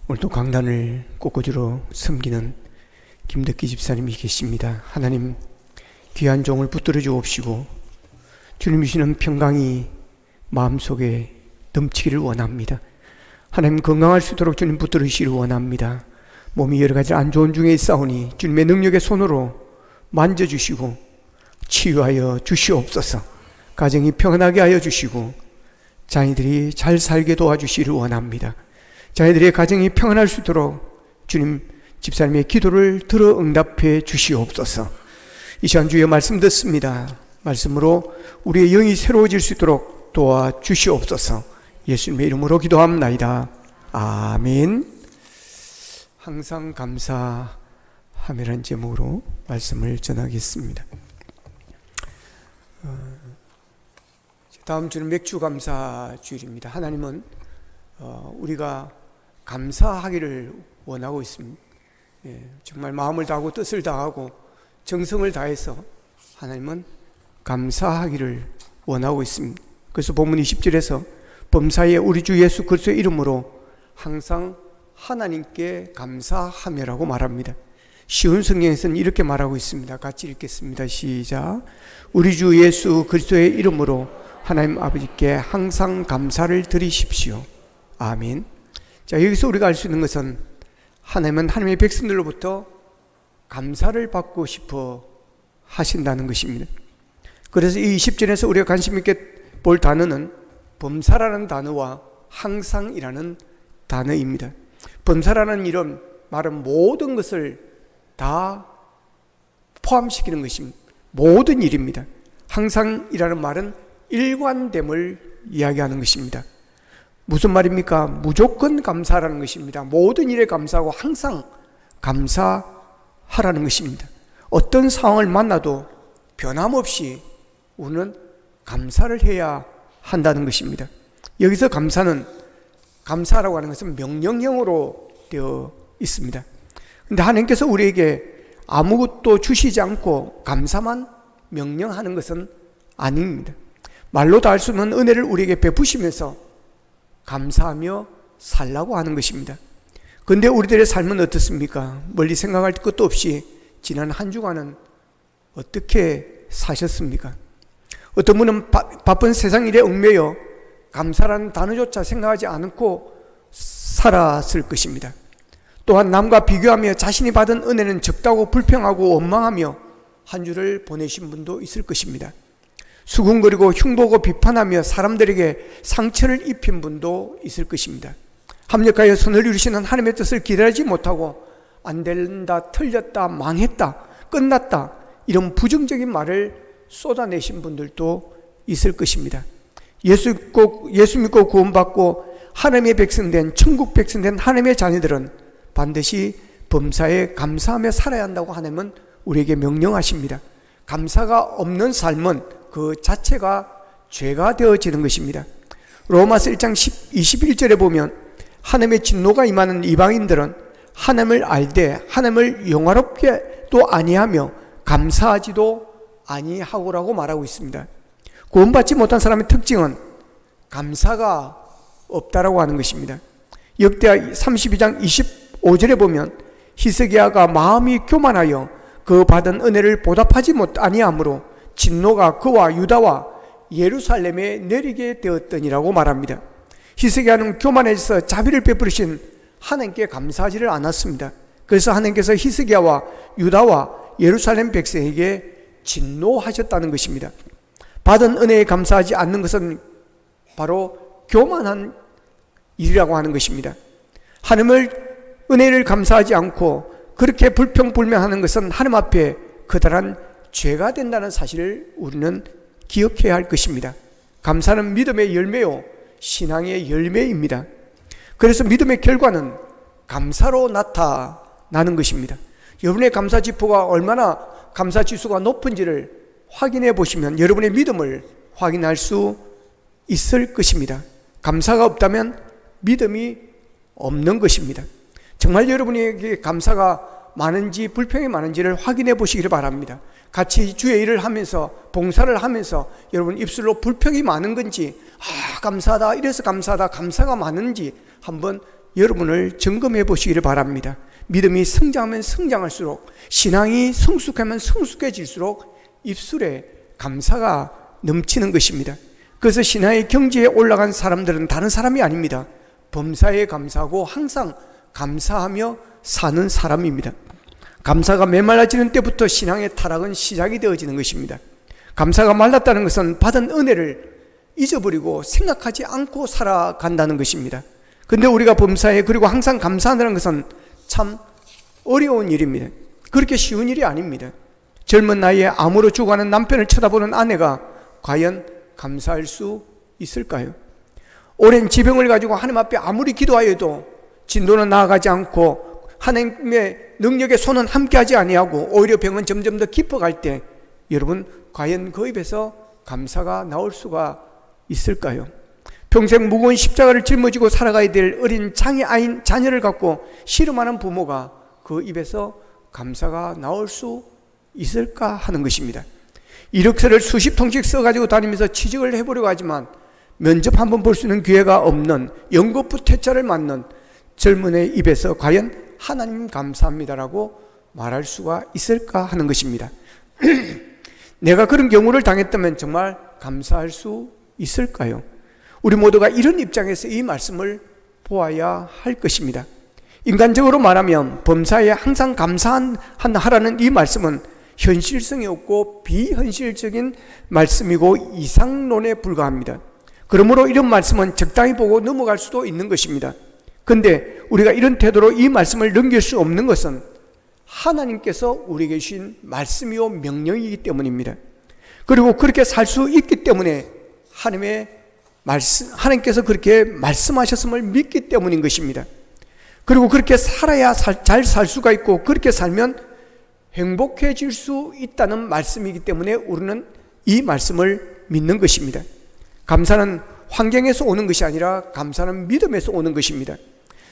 오늘도 강단을 꽃꽂이로 섬기는 김덕기 집사님이 계십니다. 하나님 귀한 종을 붙들어 주옵시고 주님 주시는 평강이 마음속에 넘치기를 원합니다. 하나님 건강할 수 있도록 주님 붙들어 주시기를 원합니다. 몸이 여러 가지 안 좋은 중에 있사오니 주님의 능력의 손으로 만져주시고 치유하여 주시옵소서. 가정이 평안하게 하여 주시고 자녀들이 잘 살게 도와주시기를 원합니다. 자녀들의 가정이 평안할 수 있도록 주님 집사님의 기도를 들어 응답해 주시옵소서. 이 시간 주의 말씀 듣습니다. 말씀으로 우리의 영이 새로워질 수 있도록 도와주시옵소서. 예수님의 이름으로 기도합나이다. 아멘. 항상 감사함이라는 제목으로 말씀을 전하겠습니다. 다음 주는 맥주 감사 주일입니다. 하나님은 우리가 감사하기를 원하고 있습니다. 정말 마음을 다하고 뜻을 다하고 정성을 다해서 하나님은 감사하기를 원하고 있습니다. 그래서 본문 20절에서 범사에 우리 주 예수 그리스도의 이름으로 항상 하나님께 감사하며라고 말합니다. 쉬운 성경에서는 이렇게 말하고 있습니다. 같이 읽겠습니다. 시작. 우리 주 예수 그리스도의 이름으로 하나님 아버지께 항상 감사를 드리십시오. 아멘. 자, 여기서 우리가 알 수 있는 것은 하나님은 하나님의 백성들로부터 감사를 받고 싶어 하신다는 것입니다. 그래서 이 20절에서 우리가 관심 있게 볼 단어는 범사라는 단어와 항상이라는 단어입니다. 범사라는 이런 말은 모든 것을 다 포함시키는 것입니다. 모든 일입니다. 항상이라는 말은 일관됨을 이야기하는 것입니다. 무슨 말입니까? 무조건 감사하라는 것입니다. 모든 일에 감사하고 항상 감사하라는 것입니다. 어떤 상황을 만나도 변함없이 우리는 감사를 해야 한다는 것입니다. 여기서 감사라고 하는 것은 명령형으로 되어 있습니다. 그런데 하나님께서 우리에게 아무것도 주시지 않고 감사만 명령하는 것은 아닙니다. 말로 다 할 수 없는 은혜를 우리에게 베푸시면서 감사하며 살라고 하는 것입니다. 그런데 우리들의 삶은 어떻습니까? 멀리 생각할 것도 없이 지난 한 주간은 어떻게 사셨습니까? 어떤 분은 바쁜 세상 일에 얽매여 감사라는 단어조차 생각하지 않고 살았을 것입니다. 또한 남과 비교하며 자신이 받은 은혜는 적다고 불평하고 원망하며 한 주를 보내신 분도 있을 것입니다. 수군거리고 흉보고 비판하며 사람들에게 상처를 입힌 분도 있을 것입니다. 합력하여 선을 이루시는 하나님의 뜻을 기다리지 못하고 안 된다, 틀렸다, 망했다, 끝났다 이런 부정적인 말을 쏟아내신 분들도 있을 것입니다. 예수 믿고 구원받고 하나님의 백성된 천국 백성된 하나님의 자녀들은 반드시 범사에 감사하며 살아야 한다고 하나님은 우리에게 명령하십니다. 감사가 없는 삶은 그 자체가 죄가 되어지는 것입니다. 로마서 1장 21절에 보면 하나님의 진노가 임하는 이방인들은 하나님을 알되 하나님을 영화롭게도 아니하며 감사하지도 아니하고라고 말하고 있습니다. 구원받지 못한 사람의 특징은 감사가 없다라고 하는 것입니다. 역대하 32장 25절에 보면 히스기야가 마음이 교만하여 그 받은 은혜를 보답하지 아니하므로 진노가 그와 유다와 예루살렘에 내리게 되었더니라고 말합니다. 히스기야는 교만해서 자비를 베푸신 하나님께 감사하지를 않았습니다. 그래서 하나님께서 히스기야와 유다와 예루살렘 백성에게 진노하셨다는 것입니다. 받은 은혜에 감사하지 않는 것은 바로 교만한 일이라고 하는 것입니다. 하나님을 은혜를 감사하지 않고 그렇게 불평불명하는 것은 하나님 앞에 커다란 죄가 된다는 사실을 우리는 기억해야 할 것입니다. 감사는 믿음의 열매요 신앙의 열매입니다. 그래서 믿음의 결과는 감사로 나타나는 것입니다. 여러분의 감사 지표가 얼마나 감사 지수가 높은지를 확인해 보시면 여러분의 믿음을 확인할 수 있을 것입니다. 감사가 없다면 믿음이 없는 것입니다. 정말 여러분에게 감사가 많은지 불평이 많은지를 확인해 보시기를 바랍니다. 같이 주의 일을 하면서 봉사를 하면서 여러분 입술로 불평이 많은 건지 감사하다 이래서 감사하다 감사가 많은지 한번 여러분을 점검해 보시기를 바랍니다. 믿음이 성장하면 성장할수록, 신앙이 성숙하면 성숙해질수록 입술에 감사가 넘치는 것입니다. 그래서 신앙의 경지에 올라간 사람들은 다른 사람이 아닙니다. 범사에 감사하고 항상 감사하며 사는 사람입니다. 감사가 메말라지는 때부터 신앙의 타락은 시작이 되어지는 것입니다. 감사가 말랐다는 것은 받은 은혜를 잊어버리고 생각하지 않고 살아간다는 것입니다. 근데 우리가 범사에 그리고 항상 감사한다는 것은 참 어려운 일입니다. 그렇게 쉬운 일이 아닙니다. 젊은 나이에 암으로 죽어가는 남편을 쳐다보는 아내가 과연 감사할 수 있을까요? 오랜 지병을 가지고 하나님 앞에 아무리 기도하여도 진도는 나아가지 않고 하나님의 능력에 손은 함께하지 아니하고 오히려 병은 점점 더 깊어갈 때, 여러분 과연 그 입에서 감사가 나올 수가 있을까요? 평생 무거운 십자가를 짊어지고 살아가야 될 어린 장애아인 자녀를 갖고 씨름하는 부모가 그 입에서 감사가 나올 수 있을까 하는 것입니다. 이력서를 수십 통씩 써가지고 다니면서 취직을 해보려고 하지만 면접 한번 볼 수 있는 기회가 없는 연거푸 퇴짜를 맞는 젊은의 입에서 과연 하나님 감사합니다라고 말할 수가 있을까 하는 것입니다. 내가 그런 경우를 당했다면 정말 감사할 수 있을까요? 우리 모두가 이런 입장에서 이 말씀을 보아야 할 것입니다. 인간적으로 말하면 범사에 항상 감사하라는 이 말씀은 현실성이 없고 비현실적인 말씀이고 이상론에 불과합니다. 그러므로 이런 말씀은 적당히 보고 넘어갈 수도 있는 것입니다. 그런데 우리가 이런 태도로 이 말씀을 넘길 수 없는 것은 하나님께서 우리에게 주신 말씀이요 명령이기 때문입니다. 그리고 그렇게 살 수 있기 때문에 하나님께서 그렇게 말씀하셨음을 믿기 때문인 것입니다. 그리고 그렇게 살아야 잘 살 수가 있고, 그렇게 살면 행복해질 수 있다는 말씀이기 때문에 우리는 이 말씀을 믿는 것입니다. 감사는 환경에서 오는 것이 아니라 감사는 믿음에서 오는 것입니다.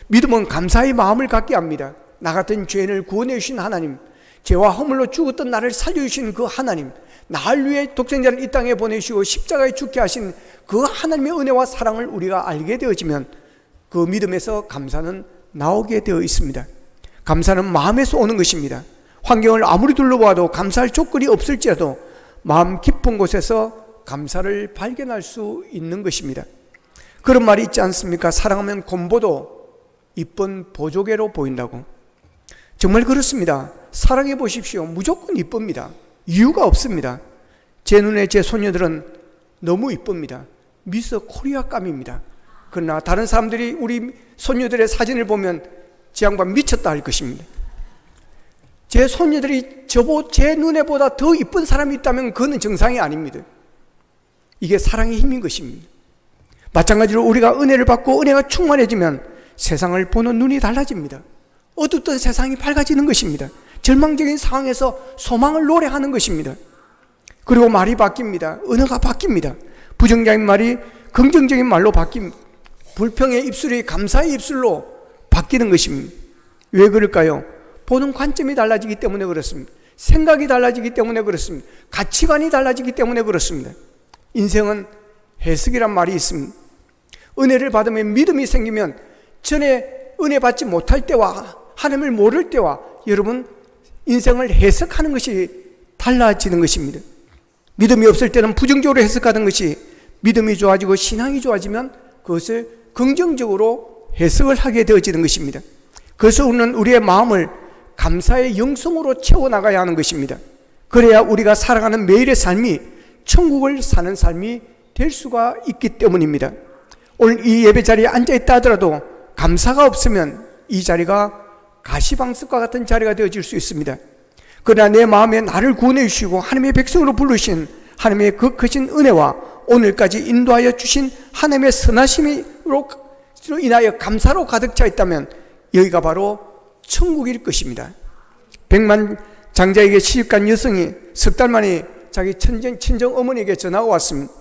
믿음은 감사의 마음을 갖게 합니다. 나 같은 죄인을 구원해 주신 하나님, 죄와 허물로 죽었던 나를 살려주신 그 하나님, 나를 위해 독생자를 이 땅에 보내시고 십자가에 죽게 하신 그 하나님의 은혜와 사랑을 우리가 알게 되어지면 그 믿음에서 감사는 나오게 되어 있습니다. 감사는 마음에서 오는 것입니다. 환경을 아무리 둘러봐도 감사할 조건이 없을지라도 마음 깊은 곳에서 감사를 발견할 수 있는 것입니다. 그런 말이 있지 않습니까? 사랑하면 곰보도 이쁜 보조개로 보인다고. 정말 그렇습니다. 사랑해 보십시오. 무조건 이쁩니다. 이유가 없습니다. 제 눈에 제 손녀들은 너무 이쁩니다. 미스 코리아감입니다. 그러나 다른 사람들이 우리 손녀들의 사진을 보면 지 양반 미쳤다 할 것입니다. 제 손녀들이 제 눈에보다 더 이쁜 사람이 있다면 그거는 정상이 아닙니다. 이게 사랑의 힘인 것입니다. 마찬가지로 우리가 은혜를 받고 은혜가 충만해지면 세상을 보는 눈이 달라집니다. 어둡던 세상이 밝아지는 것입니다. 절망적인 상황에서 소망을 노래하는 것입니다. 그리고 말이 바뀝니다. 언어가 바뀝니다. 부정적인 말이 긍정적인 말로 불평의 입술이 감사의 입술로 바뀌는 것입니다. 왜 그럴까요? 보는 관점이 달라지기 때문에 그렇습니다. 생각이 달라지기 때문에 그렇습니다. 가치관이 달라지기 때문에 그렇습니다. 인생은 해석이란 말이 있습니다. 은혜를 받으면 믿음이 생기면 전에 은혜 받지 못할 때와 하나님을 모를 때와 여러분 인생을 해석하는 것이 달라지는 것입니다. 믿음이 없을 때는 부정적으로 해석하는 것이 믿음이 좋아지고 신앙이 좋아지면 그것을 긍정적으로 해석을 하게 되어지는 것입니다. 그래서 우리는 우리의 마음을 감사의 영성으로 채워나가야 하는 것입니다. 그래야 우리가 살아가는 매일의 삶이 천국을 사는 삶이 될 수가 있기 때문입니다. 오늘 이 예배 자리에 앉아있다 하더라도 감사가 없으면 이 자리가 가시방석과 같은 자리가 되어질 수 있습니다. 그러나 내 마음에 나를 구원해 주시고 하나님의 백성으로 부르신 하나님의 그 크신 은혜와 오늘까지 인도하여 주신 하나님의 선하심으로 인하여 감사로 가득 차 있다면 여기가 바로 천국일 것입니다. 100만 장자에게 시집간 여성이 석 달 만에 자기 친정 어머니에게 전화가 왔습니다.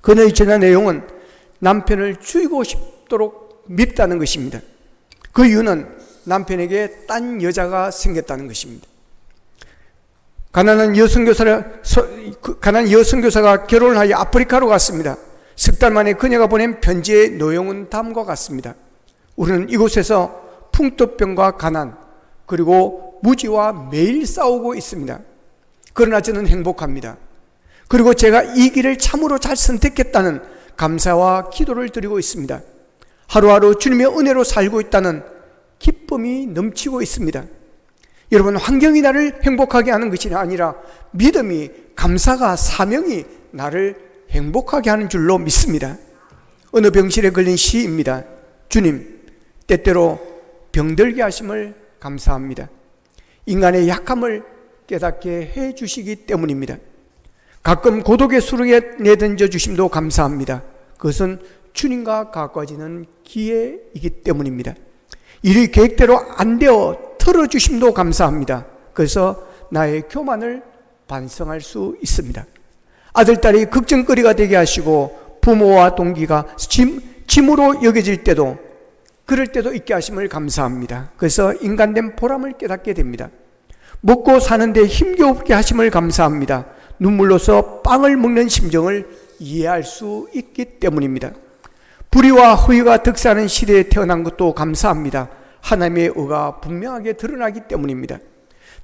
그녀의 전화 내용은 남편을 죽이고 싶도록 밉다는 것입니다. 그 이유는 남편에게 딴 여자가 생겼다는 것입니다. 가난한 여선교사가 결혼을 하여 아프리카로 갔습니다. 석 달 만에 그녀가 보낸 편지의 내용은 다음과 같습니다. 우리는 이곳에서 풍토병과 가난 그리고 무지와 매일 싸우고 있습니다. 그러나 저는 행복합니다. 그리고 제가 이 길을 참으로 잘 선택했다는 감사와 기도를 드리고 있습니다. 하루하루 주님의 은혜로 살고 있다는 기쁨이 넘치고 있습니다. 여러분, 환경이 나를 행복하게 하는 것이 아니라 믿음이, 감사가, 사명이 나를 행복하게 하는 줄로 믿습니다. 어느 병실에 걸린 시입니다. 주님, 때때로 병들게 하심을 감사합니다. 인간의 약함을 깨닫게 해 주시기 때문입니다. 가끔 고독의 수렁에 내던져 주심도 감사합니다. 그것은 주님과 가까워지는 기회이기 때문입니다. 일이 계획대로 안 되어 틀어주심도 감사합니다. 그래서 나의 교만을 반성할 수 있습니다. 아들, 딸이 걱정거리가 되게 하시고 부모와 동기가 짐으로 여겨질 때도, 그럴 때도 있게 하심을 감사합니다. 그래서 인간된 보람을 깨닫게 됩니다. 먹고 사는데 힘겨우게 하심을 감사합니다. 눈물로서 빵을 먹는 심정을 이해할 수 있기 때문입니다. 불의와 허위가 득세하는 시대에 태어난 것도 감사합니다. 하나님의 의가 분명하게 드러나기 때문입니다.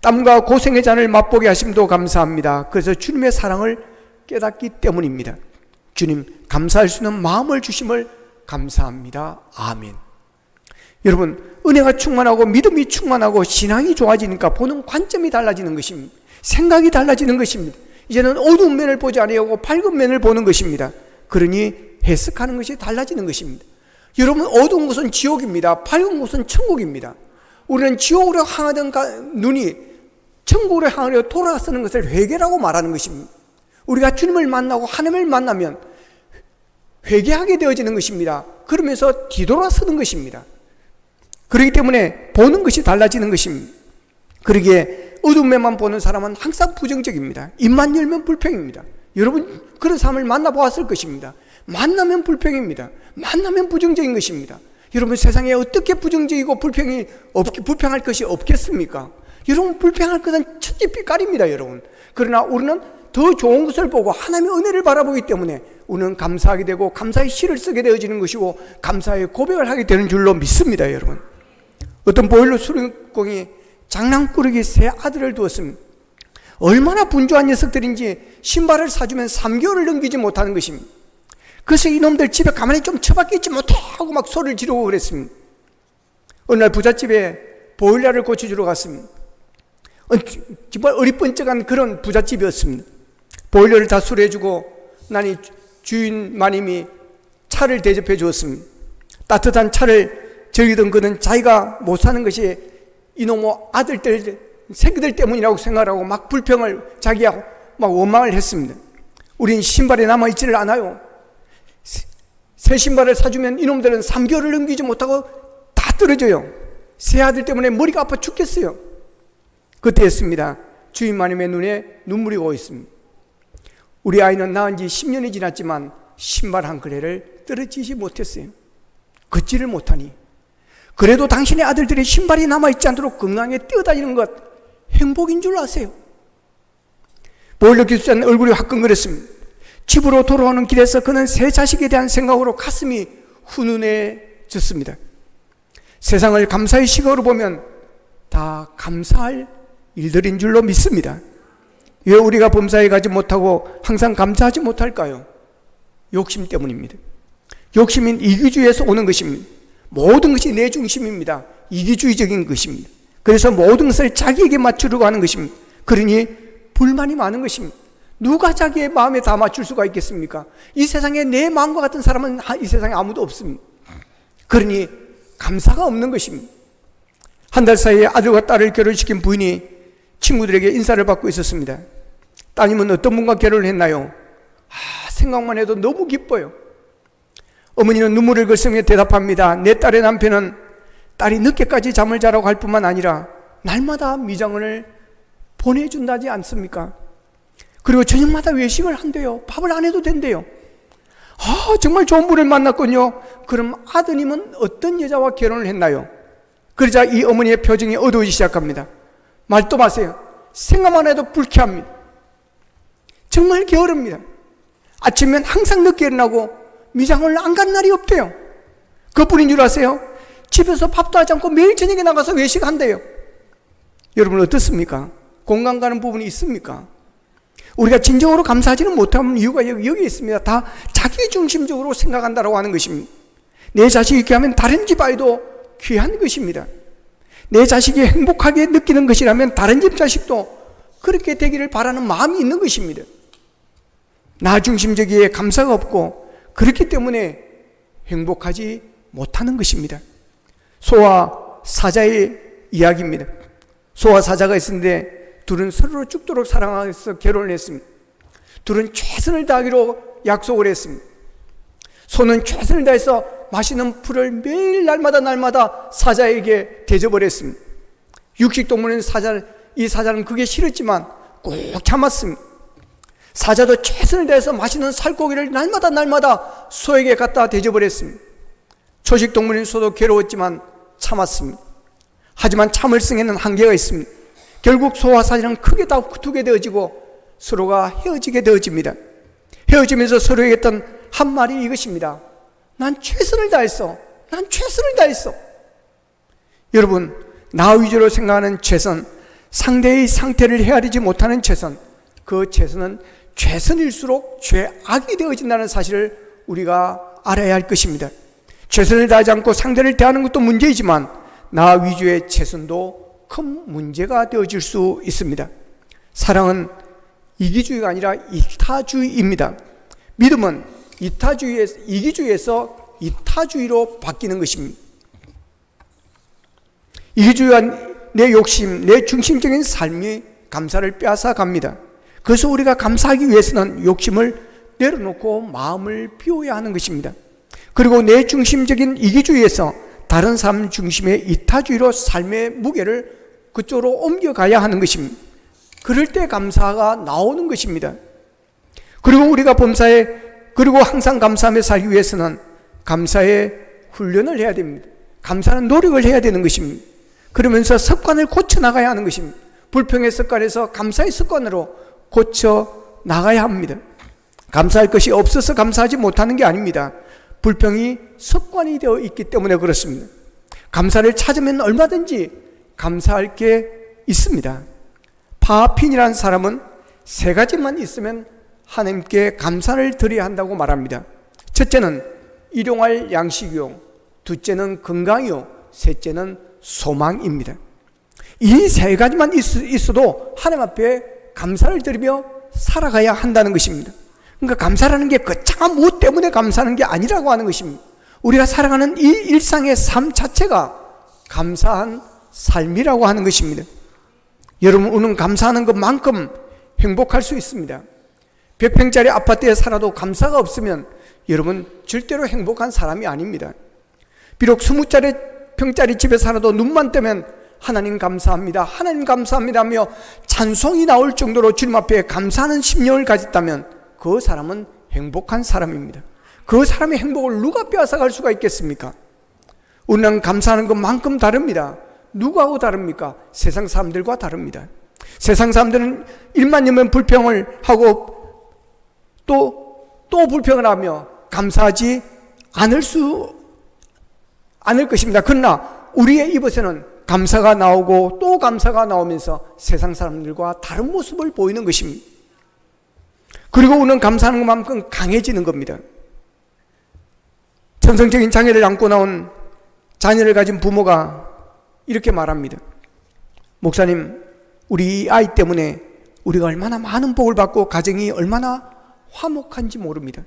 땀과 고생의 잔을 맛보게 하심도 감사합니다. 그래서 주님의 사랑을 깨닫기 때문입니다. 주님, 감사할 수 있는 마음을 주심을 감사합니다. 아멘. 여러분, 은혜가 충만하고 믿음이 충만하고 신앙이 좋아지니까 보는 관점이 달라지는 것입니다. 생각이 달라지는 것입니다. 이제는 어두운 면을 보지 아니하고 밝은 면을 보는 것입니다. 그러니 해석하는 것이 달라지는 것입니다. 여러분, 어두운 곳은 지옥입니다. 밝은 곳은 천국입니다. 우리는 지옥으로 향하던 눈이 천국으로 향하려 돌아서는 것을 회개라고 말하는 것입니다. 우리가 주님을 만나고 하나님을 만나면 회개하게 되어지는 것입니다. 그러면서 뒤돌아서는 것입니다. 그렇기 때문에 보는 것이 달라지는 것입니다. 그러기에 어두운 면만 보는 사람은 항상 부정적입니다. 입만 열면 불평입니다. 여러분, 그런 사람을 만나보았을 것입니다. 만나면 불평입니다. 만나면 부정적인 것입니다. 여러분, 세상에 어떻게 부정적이고 불평할 것이 없겠습니까? 여러분, 불평할 것은 천지빛깔입니다, 여러분. 그러나 우리는 더 좋은 것을 보고 하나님의 은혜를 바라보기 때문에 우리는 감사하게 되고 감사의 시를 쓰게 되어지는 것이고 감사의 고백을 하게 되는 줄로 믿습니다, 여러분. 어떤 보일러 수령공이 장난꾸러기 세 아들을 두었습니다. 얼마나 분주한 녀석들인지 신발을 사주면 3개월을 넘기지 못하는 것입니다. 그래서 이놈들 집에 가만히 좀 처박혀 있지 못하고 막 소리를 지르고 그랬습니다. 어느 날 부잣집에 보일러를 고쳐주러 갔습니다. 정말 어리번쩍한 그런 부잣집이었습니다. 보일러를 다 수리해주고 나니 주인 마님이 차를 대접해 주었습니다. 따뜻한 차를 즐기던 그는 자기가 못 사는 것이 이놈의 아들들, 새끼들 때문이라고 생각하고 막 불평을, 자기가 막 원망을 했습니다. 우린 신발이 남아있지를 않아요. 새 신발을 사주면 이놈들은 3개월을 넘기지 못하고 다 떨어져요. 새 아들 때문에 머리가 아파 죽겠어요. 그때였습니다. 주인 마님의 눈에 눈물이 고여 있습니다. 우리 아이는 낳은 지 10년이 지났지만 신발 한 켤레를 떨어지지 못했어요. 걷지를 못하니. 그래도 당신의 아들들이 신발이 남아있지 않도록 건강하게 뛰어다니는 것 행복인 줄 아세요? 보일러 기술자는 얼굴이 화끈거렸습니다. 집으로 돌아오는 길에서 그는 새 자식에 대한 생각으로 가슴이 훈훈해졌습니다. 세상을 감사의 시각으로 보면 다 감사할 일들인 줄로 믿습니다. 왜 우리가 범사에 가지 못하고 항상 감사하지 못할까요? 욕심 때문입니다. 욕심은 이기주의에서 오는 것입니다. 모든 것이 내 중심입니다. 이기주의적인 것입니다. 그래서 모든 것을 자기에게 맞추려고 하는 것입니다. 그러니 불만이 많은 것입니다. 누가 자기의 마음에 다 맞출 수가 있겠습니까? 이 세상에 내 마음과 같은 사람은 이 세상에 아무도 없습니다. 그러니 감사가 없는 것입니다. 한 달 사이에 아들과 딸을 결혼시킨 부인이 친구들에게 인사를 받고 있었습니다. 따님은 어떤 분과 결혼을 했나요? 생각만 해도 너무 기뻐요. 어머니는 눈물을 글썽여 대답합니다. 내 딸의 남편은 딸이 늦게까지 잠을 자라고 할 뿐만 아니라 날마다 미장원을 보내준다지 않습니까? 그리고 저녁마다 외식을 한대요. 밥을 안 해도 된대요. 정말 좋은 분을 만났군요. 그럼 아드님은 어떤 여자와 결혼을 했나요? 그러자 이 어머니의 표정이 어두워지기 시작합니다. 말도 마세요. 생각만 해도 불쾌합니다. 정말 게으릅니다. 아침엔 항상 늦게 일어나고 미장원을 안 간 날이 없대요. 그뿐인 줄 아세요? 집에서 밥도 하지 않고 매일 저녁에 나가서 외식한대요. 여러분 어떻습니까? 공감 가는 부분이 있습니까? 우리가 진정으로 감사하지는 못하는 이유가 여기 있습니다. 다 자기 중심적으로 생각한다라고 하는 것입니다. 내 자식이 귀하면 다른 집 아이도 귀한 것입니다. 내 자식이 행복하게 느끼는 것이라면 다른 집 자식도 그렇게 되기를 바라는 마음이 있는 것입니다. 나 중심적이에 감사가 없고 그렇기 때문에 행복하지 못하는 것입니다. 소와 사자의 이야기입니다. 소와 사자가 있었는데 둘은 서로를 죽도록 사랑해서 결혼을 했습니다. 둘은 최선을 다하기로 약속을 했습니다. 소는 최선을 다해서 맛있는 풀을 매일 날마다 사자에게 대접을 했습니다. 육식동물인 이 사자는 그게 싫었지만 꼭 참았습니다. 사자도 최선을 다해서 맛있는 살코기를 날마다 소에게 갖다 대접을 했습니다. 초식동물인 소도 괴로웠지만 참았습니다. 하지만 참을성에는 한계가 있습니다. 결국 소와 사자는 크게 다투게 되어지고 서로가 헤어지게 되어집니다. 헤어지면서 서로에게 했던 한 말이 이것입니다. 난 최선을 다했어. 난 최선을 다했어. 여러분, 나 위주로 생각하는 최선, 상대의 상태를 헤아리지 못하는 최선, 그 최선은 최선일수록 죄악이 되어진다는 사실을 우리가 알아야 할 것입니다. 최선을 다하지 않고 상대를 대하는 것도 문제이지만 나 위주의 최선도 큰 문제가 되어질 수 있습니다. 사랑은 이기주의가 아니라 이타주의입니다. 믿음은 이기주의에서 이타주의로 바뀌는 것입니다. 이기주의와 내 욕심, 내 중심적인 삶이 감사를 빼앗아 갑니다. 그래서 우리가 감사하기 위해서는 욕심을 내려놓고 마음을 비워야 하는 것입니다. 그리고 내 중심적인 이기주의에서 다른 사람 중심의 이타주의로 삶의 무게를 그쪽으로 옮겨가야 하는 것입니다. 그럴 때 감사가 나오는 것입니다. 그리고 우리가 그리고 항상 감사하며 살기 위해서는 감사의 훈련을 해야 됩니다. 감사는 노력을 해야 되는 것입니다. 그러면서 습관을 고쳐나가야 하는 것입니다. 불평의 습관에서 감사의 습관으로 고쳐나가야 합니다. 감사할 것이 없어서 감사하지 못하는 게 아닙니다. 불평이 습관이 되어 있기 때문에 그렇습니다. 감사를 찾으면 얼마든지 감사할 게 있습니다. 파핀이라는 사람은 세 가지만 있으면 하나님께 감사를 드려야 한다고 말합니다. 첫째는 일용할 양식이요, 둘째는 건강이요, 셋째는 소망입니다. 이 세 가지만 있어도 하나님 앞에 감사를 드리며 살아가야 한다는 것입니다. 그러니까 감사라는 게 거창한 무엇 때문에 감사하는 게 아니라고 하는 것입니다. 우리가 살아가는 이 일상의 삶 자체가 감사한 삶이라고 하는 것입니다. 여러분은 감사하는 것만큼 행복할 수 있습니다. 100평짜리 아파트에 살아도 감사가 없으면 여러분 절대로 행복한 사람이 아닙니다. 비록 20평짜리 집에 살아도 눈만 뜨면 하나님 감사합니다, 하나님 감사합니다 하며 찬송이 나올 정도로 주님 앞에 감사하는 심령을 가졌다면 그 사람은 행복한 사람입니다. 그 사람의 행복을 누가 빼앗아갈 수가 있겠습니까? 우리는 감사하는 것만큼 다릅니다. 누구하고 다릅니까? 세상 사람들과 다릅니다. 세상 사람들은 일만 여면 불평을 하고 또 불평을 하며 감사하지 않을 것입니다. 그러나 우리의 입에서는 감사가 나오고 또 감사가 나오면서 세상 사람들과 다른 모습을 보이는 것입니다. 그리고 우리는 감사하는 것만큼 강해지는 겁니다. 천성적인 장애를 안고 나온 자녀를 가진 부모가 이렇게 말합니다. 목사님, 우리 아이 때문에 우리가 얼마나 많은 복을 받고 가정이 얼마나 화목한지 모릅니다.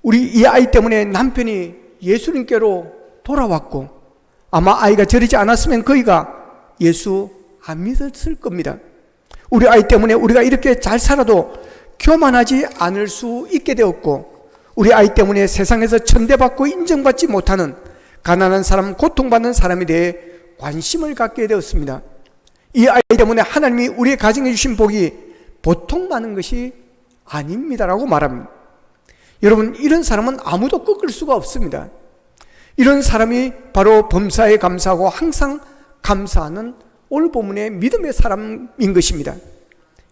우리 이 아이 때문에 남편이 예수님께로 돌아왔고 아마 아이가 저러지 않았으면 그이가 예수 안 믿었을 겁니다. 우리 아이 때문에 우리가 이렇게 잘 살아도 교만하지 않을 수 있게 되었고 우리 아이 때문에 세상에서 천대받고 인정받지 못하는 가난한 사람, 고통받는 사람에 대해 관심을 갖게 되었습니다. 이 아이 때문에 하나님이 우리의 가정에 주신 복이 보통 많은 것이 아닙니다라고 말합니다. 여러분, 이런 사람은 아무도 꺾을 수가 없습니다. 이런 사람이 바로 범사에 감사하고 항상 감사하는 오늘 본문의 믿음의 사람인 것입니다.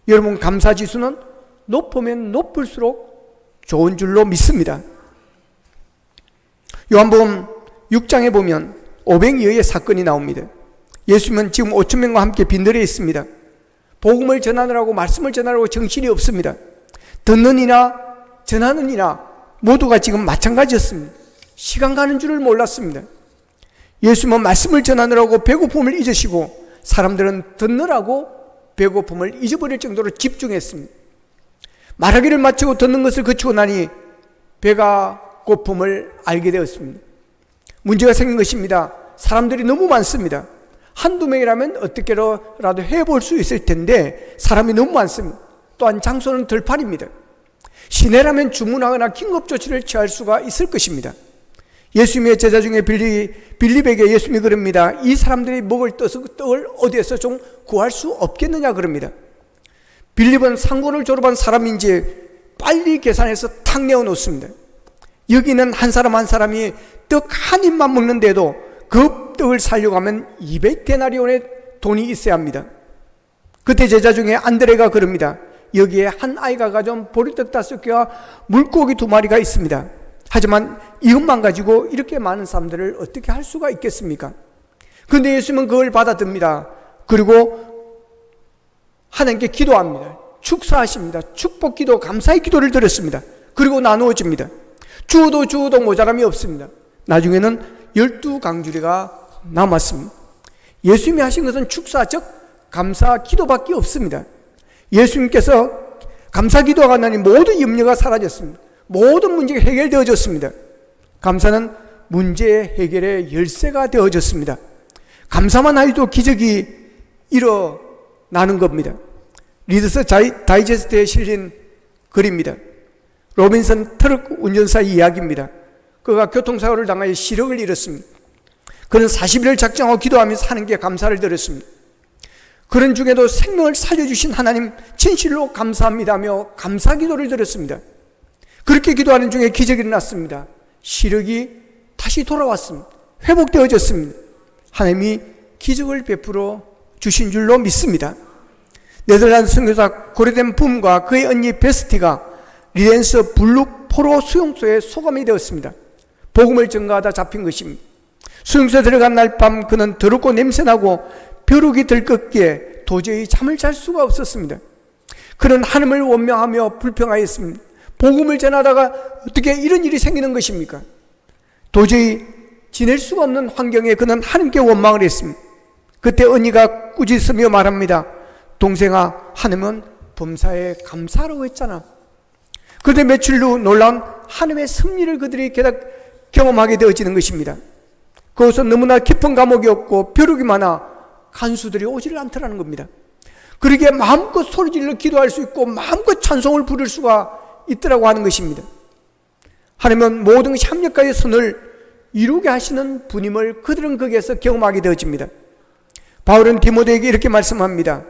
여러분, 감사지수는 높으면 높을수록 좋은 줄로 믿습니다. 요한복음 6장에 보면 오병이어의 사건이 나옵니다. 예수님은 지금 5천 명과 함께 빈들에 있습니다. 복음을 전하느라고, 말씀을 전하느라고 정신이 없습니다. 듣는 이나 전하는 이나 모두가 지금 마찬가지였습니다. 시간 가는 줄을 몰랐습니다. 예수님은 말씀을 전하느라고 배고픔을 잊으시고 사람들은 듣느라고 배고픔을 잊어버릴 정도로 집중했습니다. 말하기를 마치고 듣는 것을 그치고 나니 배가 고픔을 알게 되었습니다. 문제가 생긴 것입니다. 사람들이 너무 많습니다. 한두 명이라면 어떻게라도 해볼 수 있을 텐데 사람이 너무 많습니다. 또한 장소는 들판입니다. 시내라면 주문하거나 긴급조치를 취할 수가 있을 것입니다. 예수님의 제자 중에 빌립에게 예수님이 그럽니다. 이 사람들이 먹을 떡을 어디에서 좀 구할 수 없겠느냐 그럽니다. 빌립은 상고를 졸업한 사람인지 빨리 계산해서 탁 내어놓습니다. 여기는 한 사람 한 사람이 떡 한 입만 먹는데도 그 떡을 살려고 하면 200데나리온의 돈이 있어야 합니다. 그때 제자 중에 안드레가 그럽니다. 여기에 한 아이가 가져온 보리떡 5개와 물고기 2마리가 있습니다. 하지만 이것만 가지고 이렇게 많은 사람들을 어떻게 할 수가 있겠습니까? 그런데 예수님은 그걸 받아듭니다. 그리고 하나님께 기도합니다. 축사하십니다. 축복기도, 감사의 기도를 드렸습니다. 그리고 나누어집니다. 주어도 모자람이 없습니다. 나중에는 12강주리가 남았습니다. 예수님이 하신 것은 축사, 즉 감사 기도밖에 없습니다. 예수님께서 감사 기도가 나니 모든 염려가 사라졌습니다. 모든 문제가 해결되어졌습니다. 감사는 문제 해결의 열쇠가 되어졌습니다. 감사만 하여도 기적이 일어나는 겁니다. 리더스 다이제스트에 실린 글입니다. 로빈슨 트럭 운전사의 이야기입니다. 그가 교통사고를 당하여 시력을 잃었습니다. 그는 40일을 작정하고 기도하면서 하나님께 감사를 드렸습니다. 그런 중에도 생명을 살려주신 하나님 진실로 감사합니다며 감사 기도를 드렸습니다. 그렇게 기도하는 중에 기적이 일어났습니다. 시력이 다시 돌아왔습니다. 회복되어졌습니다. 하나님이 기적을 베풀어 주신 줄로 믿습니다. 네덜란드 선교사 고레덴 붐과 그의 언니 베스티가 리덴스 블룩 포로 수용소에 소감이 되었습니다. 복음을 전가하다 잡힌 것입니다. 수용소에 들어간 날 밤 그는 더럽고 냄새나고 벼룩이 들끓기에 도저히 잠을 잘 수가 없었습니다. 그는 하나님을 원망하며 불평하였습니다. 복음을 전하다가 어떻게 이런 일이 생기는 것입니까? 도저히 지낼 수가 없는 환경에 그는 하나님께 원망을 했습니다. 그때 언니가 꾸짖으며 말합니다. 동생아, 하나님은 범사에 감사하라고 했잖아. 그런데 며칠 후 놀라운 하나님의 섭리를 그들이 경험하게 되어지는 것입니다. 그것은 너무나 깊은 감옥이었고 벼룩이 많아 간수들이 오지를 않더라는 겁니다. 그러기에 마음껏 소리질러 기도할 수 있고 마음껏 찬송을 부를 수가 있더라고 하는 것입니다. 하나님은 모든 협력과의 선을 이루게 하시는 분임을 그들은 거기에서 경험하게 되어집니다. 바울은 디모데에게 이렇게 말씀합니다.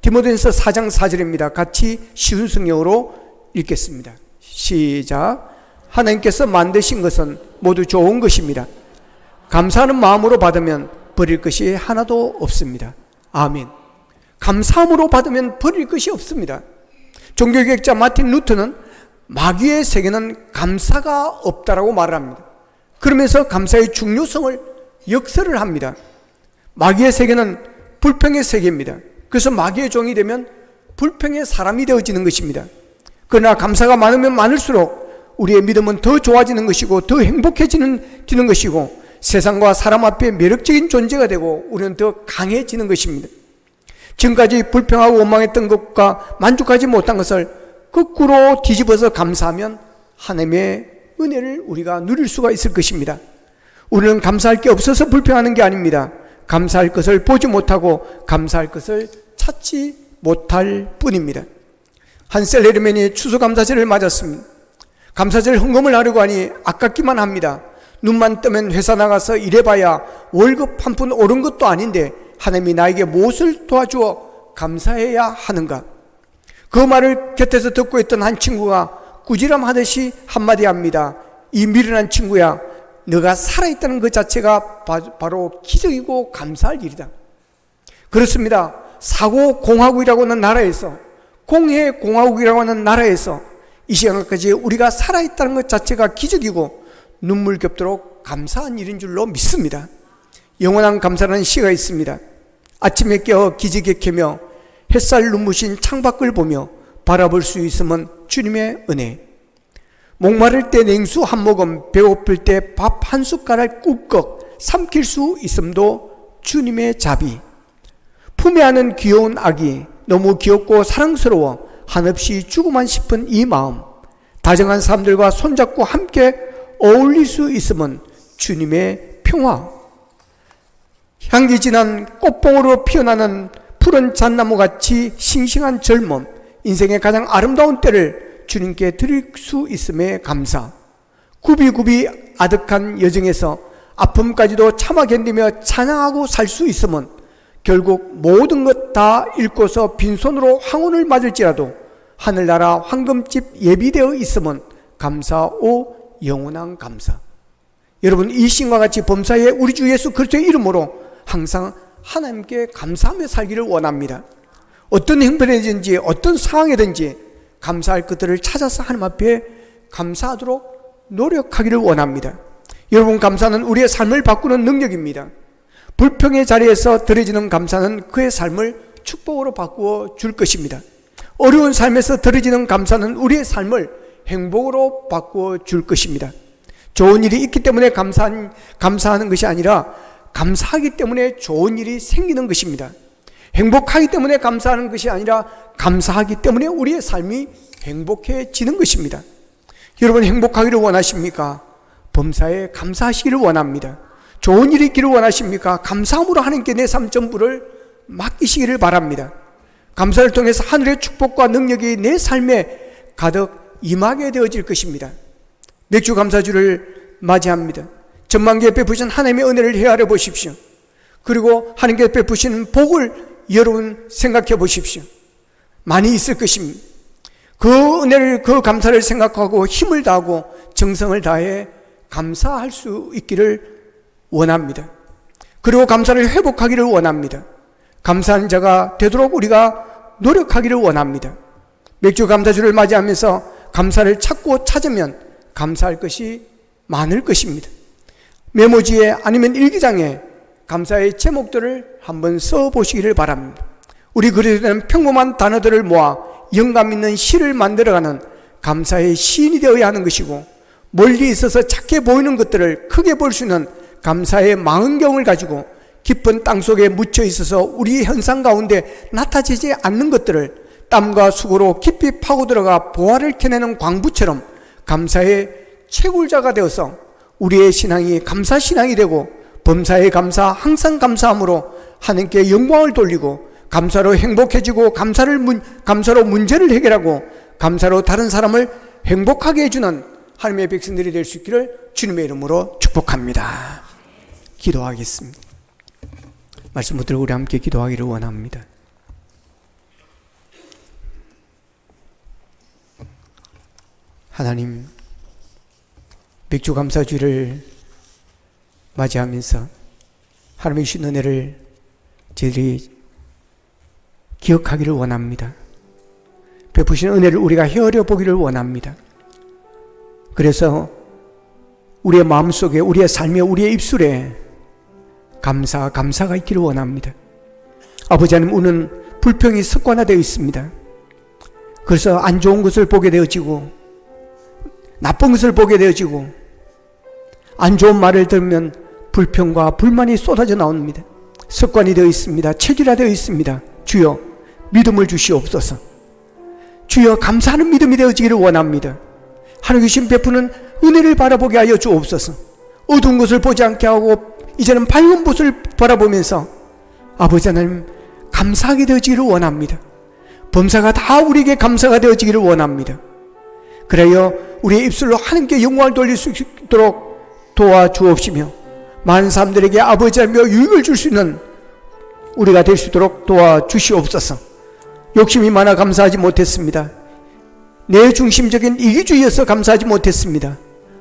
디모데전서 4장 4절입니다. 같이 쉬운 성경으로 읽겠습니다. 시작. 하나님께서 만드신 것은 모두 좋은 것입니다. 감사하는 마음으로 받으면 버릴 것이 하나도 없습니다. 아멘. 감사함으로 받으면 버릴 것이 없습니다. 종교개혁자 마틴 루터는 마귀의 세계는 감사가 없다라고 말을 합니다. 그러면서 감사의 중요성을 역설을 합니다. 마귀의 세계는 불평의 세계입니다. 그래서 마귀의 종이 되면 불평의 사람이 되어지는 것입니다. 그러나 감사가 많으면 많을수록 우리의 믿음은 더 좋아지는 것이고 더 행복해지는 것이고 세상과 사람 앞에 매력적인 존재가 되고 우리는 더 강해지는 것입니다. 지금까지 불평하고 원망했던 것과 만족하지 못한 것을 거꾸로 뒤집어서 감사하면 하나님의 은혜를 우리가 누릴 수가 있을 것입니다. 우리는 감사할 게 없어서 불평하는 게 아닙니다. 감사할 것을 보지 못하고 감사할 것을 찾지 못할 뿐입니다. 한 셀러리맨이 추수감사절을 맞았습니다. 감사절 헌금을 하려고 하니 아깝기만 합니다. 눈만 뜨면 회사 나가서 일해봐야 월급 한 푼 오른 것도 아닌데 하나님이 나에게 무엇을 도와주어 감사해야 하는가? 그 말을 곁에서 듣고 있던 한 친구가 꾸지람하듯이 한마디 합니다. 이 미련한 친구야, 너가 살아있다는 것 자체가 바로 기적이고 감사할 일이다. 그렇습니다. 사고공화국이라고 하는 나라에서, 공해공화국이라고 하는 나라에서 이 시간까지 우리가 살아있다는 것 자체가 기적이고 눈물 겹도록 감사한 일인 줄로 믿습니다. 영원한 감사라는 시가 있습니다. 아침에 깨어 기지개켜며 햇살 눈부신 창밖을 보며 바라볼 수 있으면 주님의 은혜, 목마를 때 냉수 한 모금, 배고플 때 밥 한 숟가락 꿀꺽 삼킬 수 있음도 주님의 자비, 품에 안은 귀여운 아기, 너무 귀엽고 사랑스러워 한없이 주고만 싶은 이 마음, 다정한 사람들과 손잡고 함께 어울릴 수 있으면 주님의 평화, 향기 진한 꽃봉으로 피어나는 푸른 잣나무같이 싱싱한 젊음, 인생의 가장 아름다운 때를 주님께 드릴 수 있음에 감사, 굽이굽이 아득한 여정에서 아픔까지도 참아 견디며 찬양하고 살 수 있으면 결국 모든 것 다 잃고서 빈손으로 황혼을 맞을지라도 하늘나라 황금집 예비되어 있으면 감사오 영원한 감사. 여러분, 이 신과 같이 범사에 우리 주 예수 그리스도의 이름으로 항상 하나님께 감사하며 살기를 원합니다. 어떤 형편이든지 어떤 상황이든지 감사할 것들을 찾아서 하나님 앞에 감사하도록 노력하기를 원합니다. 여러분, 감사는 우리의 삶을 바꾸는 능력입니다. 불평의 자리에서 드려지는 감사는 그의 삶을 축복으로 바꾸어 줄 것입니다. 어려운 삶에서 드려지는 감사는 우리의 삶을 행복으로 바꾸어 줄 것입니다. 좋은 일이 있기 때문에 감사하는 것이 아니라 감사하기 때문에 좋은 일이 생기는 것입니다. 행복하기 때문에 감사하는 것이 아니라 감사하기 때문에 우리의 삶이 행복해지는 것입니다. 여러분, 행복하기를 원하십니까? 범사에 감사하시기를 원합니다. 좋은 일이 있기를 원하십니까? 감사함으로 하나님께 내 삶 전부를 맡기시기를 바랍니다. 감사를 통해서 하늘의 축복과 능력이 내 삶에 가득 임하게 되어질 것입니다. 맥주 감사주를 맞이합니다. 전만기에 베푸신 하나님의 은혜를 헤아려 보십시오. 그리고 하나님께 베푸시는 복을 여러분 생각해 보십시오. 많이 있을 것입니다. 그 은혜를, 그 감사를 생각하고 힘을 다하고 정성을 다해 감사할 수 있기를 원합니다. 그리고 감사를 회복하기를 원합니다. 감사하는 자가 되도록 우리가 노력하기를 원합니다. 맥주 감사주를 맞이하면서 감사를 찾고 찾으면 감사할 것이 많을 것입니다. 메모지에 아니면 일기장에 감사의 제목들을 한번 써보시기를 바랍니다. 우리 그리스도는 평범한 단어들을 모아 영감 있는 시를 만들어가는 감사의 시인이 되어야 하는 것이고, 멀리 있어서 작게 보이는 것들을 크게 볼 수 있는 감사의 망원경을 가지고 깊은 땅속에 묻혀 있어서 우리의 현상 가운데 나타지지 않는 것들을 땀과 수고로 깊이 파고 들어가 보화를 캐내는 광부처럼 감사의 채굴자가 되어서 우리의 신앙이 감사신앙이 되고, 범사에 감사, 항상 감사함으로 하나님께 영광을 돌리고, 감사로 행복해지고, 감사로 문제를 해결하고, 감사로 다른 사람을 행복하게 해주는 하나님의 백성들이 될 수 있기를 주님의 이름으로 축복합니다. 기도하겠습니다. 말씀 붙들고 우리 함께 기도하기를 원합니다. 하나님, 맥주 감사주를 맞이하면서 하나님의 주신 은혜를 저희들이 기억하기를 원합니다. 베푸신 은혜를 우리가 헤아려 보기를 원합니다. 그래서 우리의 마음속에, 우리의 삶에, 우리의 입술에 감사가 있기를 원합니다. 아버지 하나님, 우리는 불평이 습관화되어 있습니다. 그래서 안 좋은 것을 보게 되어지고, 나쁜 것을 보게 되어지고, 안 좋은 말을 들으면 불평과 불만이 쏟아져 나옵니다. 습관이 되어 있습니다. 체질화되어 있습니다. 주여, 믿음을 주시옵소서. 주여, 감사하는 믿음이 되어지기를 원합니다. 하나님 주신 베푸는 은혜를 바라보게 하여 주옵소서. 어두운 것을 보지 않게 하고 이제는 밝은 곳을 바라보면서 아버지 하나님, 감사하게 되어지기를 원합니다. 범사가 다 우리에게 감사가 되어지기를 원합니다. 그래요, 우리의 입술로 하나님께 영광을 돌릴 수 있도록 도와주옵시며, 많은 사람들에게 아버지 하며 유익을 줄 수 있는 우리가 될 수 있도록 도와주시옵소서. 욕심이 많아 감사하지 못했습니다. 내 중심적인 이기주의여서 감사하지 못했습니다.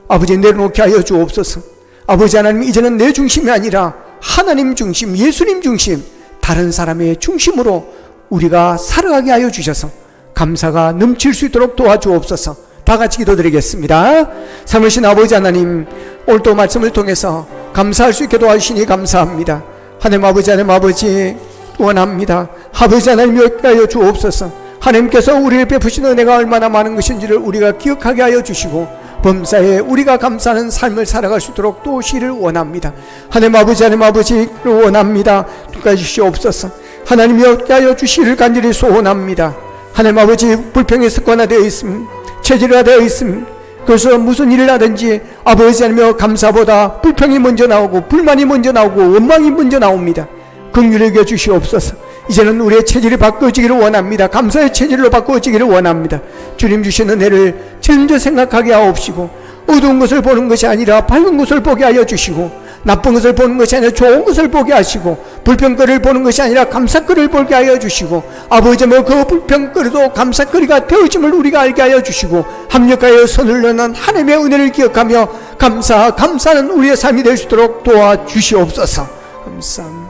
아버지, 내려놓게 하여 주옵소서. 아버지 하나님, 이제는 내 중심이 아니라 하나님 중심, 예수님 중심, 다른 사람의 중심으로 우리가 살아가게 하여 주셔서 감사가 넘칠 수 있도록 도와주옵소서. 다 같이 기도드리겠습니다. 삼으신 아버지 하나님, 오늘도 말씀을 통해서 감사할 수 있게 도와주시니 감사합니다. 하나님 아버지, 하나님 아버지 원합니다. 아버지 하나님 여기게 하여 주옵소서. 하나님께서 우리를 베푸신 은혜가 얼마나 많은 것인지를 우리가 기억하게 하여 주시고 범사에 우리가 감사하는 삶을 살아갈 수 있도록 도우시기를 원합니다. 하나님 아버지, 하나님 아버지를 원합니다. 도와주시옵소서. 하나님이 여기게 하여 주시기를 간절히 소원합니다. 하나님 아버지, 불평이 습관화되어 있습니다. 체질화되어 있습니다. 그래서 무슨 일을 하든지 아버지 하나님여 감사보다 불평이 먼저 나오고 불만이 먼저 나오고 원망이 먼저 나옵니다. 긍휼히 여겨 주시옵소서. 이제는 우리의 체질이 바꿔지기를 원합니다. 감사의 체질로 바꿔지기를 원합니다. 주님 주신 은혜를 전혀 생각하게 하옵시고 어두운 것을 보는 것이 아니라 밝은 것을 보게 하여 주시고 나쁜 것을 보는 것이 아니라 좋은 것을 보게 하시고 불평거리를 보는 것이 아니라 감사거리를 보게 하여 주시고 아버지 그 불평거리도 감사거리가 되어짐을 우리가 알게 하여 주시고 합력하여 손을 넣는 하나님의 은혜를 기억하며 감사하는 우리의 삶이 될 수 있도록 도와주시옵소서. 감사합니다.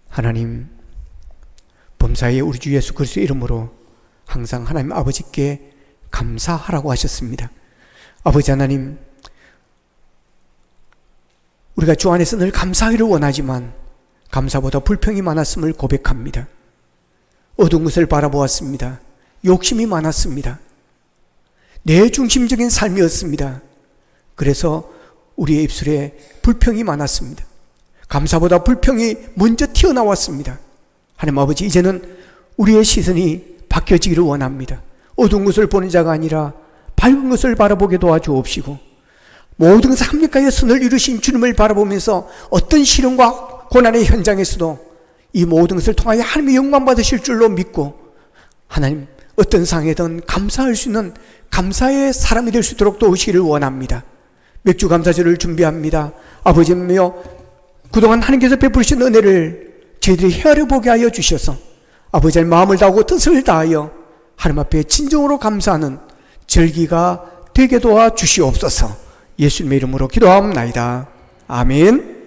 하나님, 범사에 우리 주 예수 그리스도의 이름으로 항상 하나님 아버지께 감사하라고 하셨습니다. 아버지 하나님, 우리가 주 안에서 늘 감사하기를 원하지만 감사보다 불평이 많았음을 고백합니다. 어두운 것을 바라보았습니다. 욕심이 많았습니다. 내 중심적인 삶이었습니다. 그래서 우리의 입술에 불평이 많았습니다. 감사보다 불평이 먼저 튀어나왔습니다. 하나님 아버지, 이제는 우리의 시선이 바뀌어지기를 원합니다. 어두운 것을 보는 자가 아니라 밝은 것을 바라보게 도와주옵시고 모든 것을 합력하여 선을 이루신 주님을 바라보면서 어떤 시련과 고난의 현장에서도 이 모든 것을 통하여 하나님의 영광 받으실 줄로 믿고 하나님 어떤 상황이든 감사할 수 있는 감사의 사람이 될 수 있도록 도우시기를 원합니다. 맥주 감사절을 준비합니다. 아버지며 그동안 하나님께서 베푸신 은혜를 저희들이 헤아려 보게 하여 주셔서 아버지의 마음을 다하고 뜻을 다하여 하나님 앞에 진정으로 감사하는 절기가 되게 도와 주시옵소서. 예수님의 이름으로 기도하옵나이다. 아멘.